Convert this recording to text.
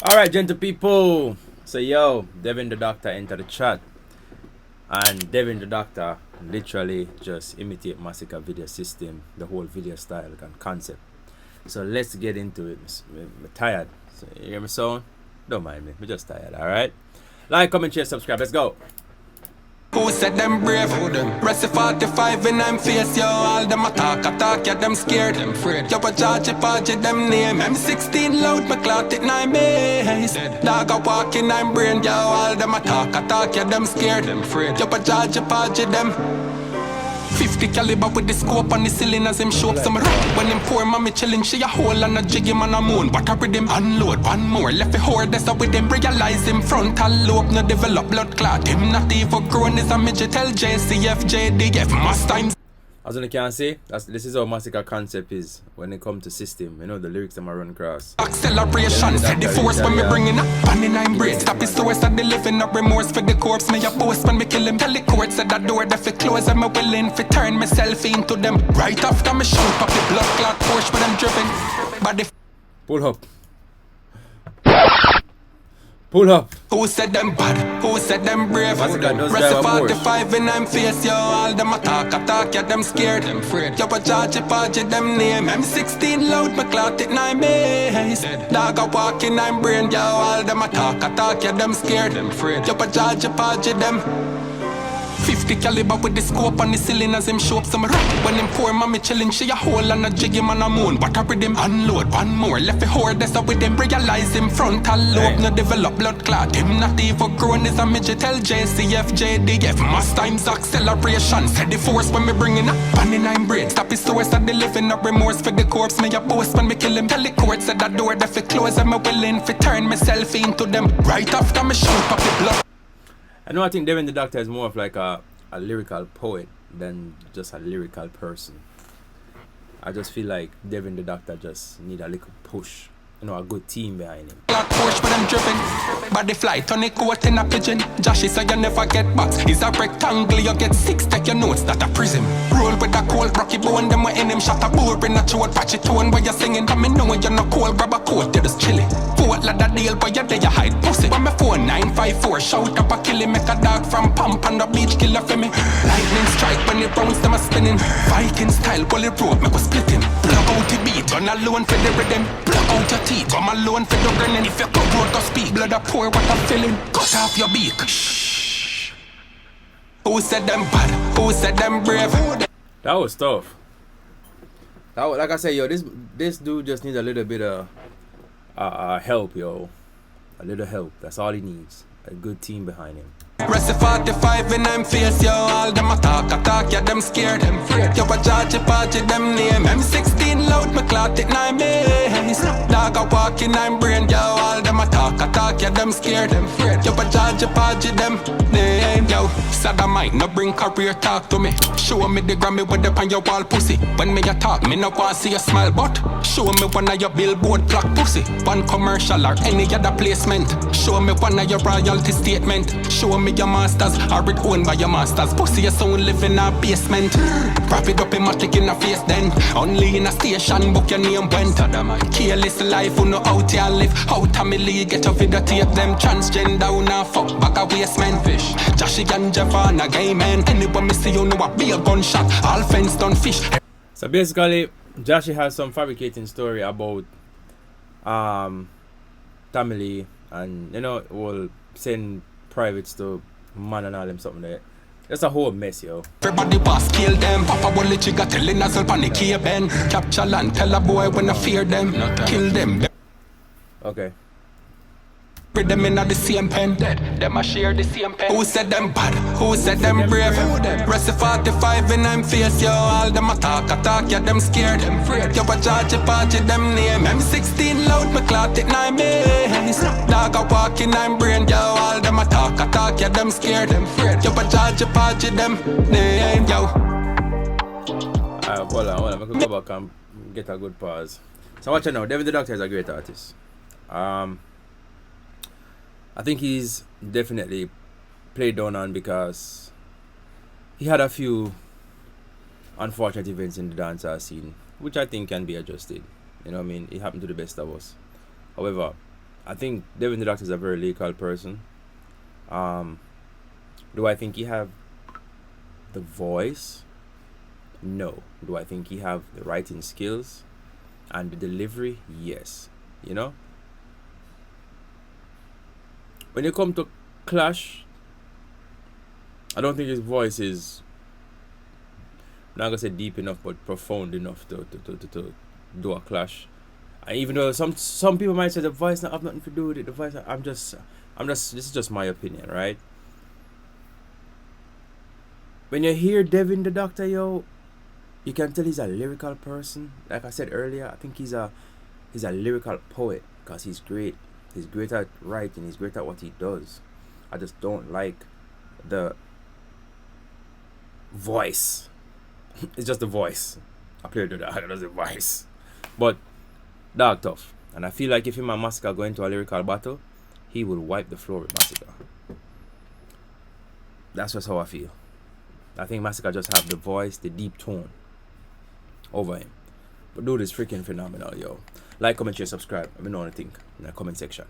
Alright, gentle people. So yo, Devin the Doctor enter the chat. And Devin the Doctor literally just imitate masicka video system, the whole video style and concept. So let's get into it. I'm tired. So you hear me sound? Don't mind me. I'm just tired, alright? Like, comment, share, subscribe. Let's go. Who said them brave? Rest 45 and I'm face, yo. All them attack, yeah, them scared. Them afraid. Yo, a judge, them name. M16 loud, my clout it 9 maze. Dog a walking, I'm brain, yo. All them attack, yeah, them scared. Them afraid. Yo, a judge, them. 50 caliber with the scope on the ceiling as him show up some rock. When him poor mommy chillin', she a hole and a jig him on a moon. But I read him unload, one more. Left a horde, that's with him. Realize him frontal lobe, no develop blood clot. Him not even grown, is a midget. Tell JCF, JDF, must times. As you can see, this is how masicka concept is when it comes to system. You know, the lyrics them are run across. Acceleration, set the force when me bringing up. Panning I'm brain, stop his source at the living up remorse for the corpse. Me a boast when me kill him. Tell the court said that door that fi close. I'm willing to turn myself into them. Right after me shoot up the blood clot Porsche when I'm driven. But the Pull up. Pull up. who said them bad? Who said them brave? Rest 45 and I'm face, yo. All them attack, yeah, them scared. Them afraid. Yo, a judge, them name. M16 loud, my clout it 9 maze. Dog a walking, I'm brain, yo. All them attack, yeah, them scared. Them afraid. Yo, a judge, them. 50 caliber with the scope on the ceiling as him show up some rock. When him poor mommy chillin', she a hole and a jig him on a moon. But I read him unload, one more. Left a horde, that's with him. Realize him frontal lobe, no develop blood clot. Him not even grown, is a midget. Tell JCF, JDF, must times acceleration. Set the force when me bringing up. Panning I'm brain, stop his source at the living up remorse for the corpse. Me a boast when me kill him. Tell the court said that door that fi close. I'm willing to turn myself into them. Right after me shoot up the blood. I know I think Devin the Doctor is more of like a lyrical poet than just a lyrical person. I just feel like Devin the Doctor just need a little push. You know, a good team behind him. Black Porsche when I'm driven. Body flight on a coat in a pigeon. Joshy so you never get box. It's a rectangle, you get 6. Take your notes, that a prism. Roll with a cold rocky bone. Them we in him shot a board in a throat. Patchy tone where you're singing. Come in knowing you're not cold. Grab a coat, you're just chilling. Fort like that deal, but you're there, you hide pussy. When my phone 954, shout up a kill him. Make a dog from pump on the beach, killer for me. Lightning strike when it rounds, them a spinning. Viking style, pull it rope, make us split him. Plug out the beat, gun alone for the rhythm. Plug out your teeth, come alone for the grinning. If you come road to speak, blood a pour, what I'm feeling. Cut off your beak. Shh. Who said them bad? Who said them brave? That was tough. Like I said, yo, this dude just needs a little bit of help, yo. A little help. That's all he needs. A good team behind him. Rest 45 and I'm face, yo. All them attack, yeah, them scared. Them afraid. Yo, a judge, them name. M16 loud, my clout it 9 maze. Dog a walking, I'm brain, yo. All them attack, yeah, them scared. Them afraid. Yo, a judge, them name, yo. Sad I might not bring career talk to me. Show me the Grammy with the on your wall pussy. When me a talk, me no want see a smile, but show me one of your billboard plaque pussy. One commercial or any other placement. Show me one of your royalty statement. Show me your masters, or it owned by your masters. Pussy your sound live in a basement. Wrap it up in matic in a face then. Only in a station, book your name went. Careless life, who know out here live. How Tamili get a video tape them. Transgender, now fuck back a waste man. Fish, Joshy and Javana, gay man. Anyone me see you know a be a gunshot. All fence done fish. So basically, Joshy has some fabricating story about Tamili, and you know, will send privates to man and all them something there. That's a whole mess, yo. Everybody was kill them. Papa will let you got telling us up on the key ben. Capture land, tell a boy when I fear them. Kill them. Okay. Put them in the same pen. Them a share the same pen. Who said them bad? Who said them brave? Rest 45 and I'm face, yo. All them attack, yeah, them scared. Them afraid. Yo, a judge, them name. M16 loud, my clout it 9 maze. Dog a walking, I'm brain, yo. All them attack, yeah, them scared. Them afraid. Yo, a judge, them name, yo. Hold on. I can go back and get a good pause. So watch it now. Devin the Doctor is a great artist. I think he's definitely played down on because he had a few unfortunate events in the dancehall scene, which I think can be adjusted. You know what I mean? It happened to the best of us. However, I think Devin Di Dakta is a very lyrical person. Do I think he have the voice? No. Do I think he have the writing skills and the delivery? Yes. You know, when you come to clash, I don't think his voice is, I'm not gonna say deep enough, but profound enough to do a clash. And even though some people might say the voice not have nothing to do with it, the voice, I'm just this is just my opinion, right? When you hear Devin Di Dakta, yo, you can tell he's a lyrical person. Like I said earlier, I think he's a lyrical poet because he's great. He's great at writing. He's great at what he does. I just don't like the voice. It's just the voice. I play with that. That's the voice. But dog tough. And I feel like if him and Masicka go into a lyrical battle, he will wipe the floor with Masicka. That's just how I feel. I think Masicka just have the voice, the deep tone over him. But dude is freaking phenomenal, yo. Like, comment, share, subscribe. Let me know what you think in the comment section.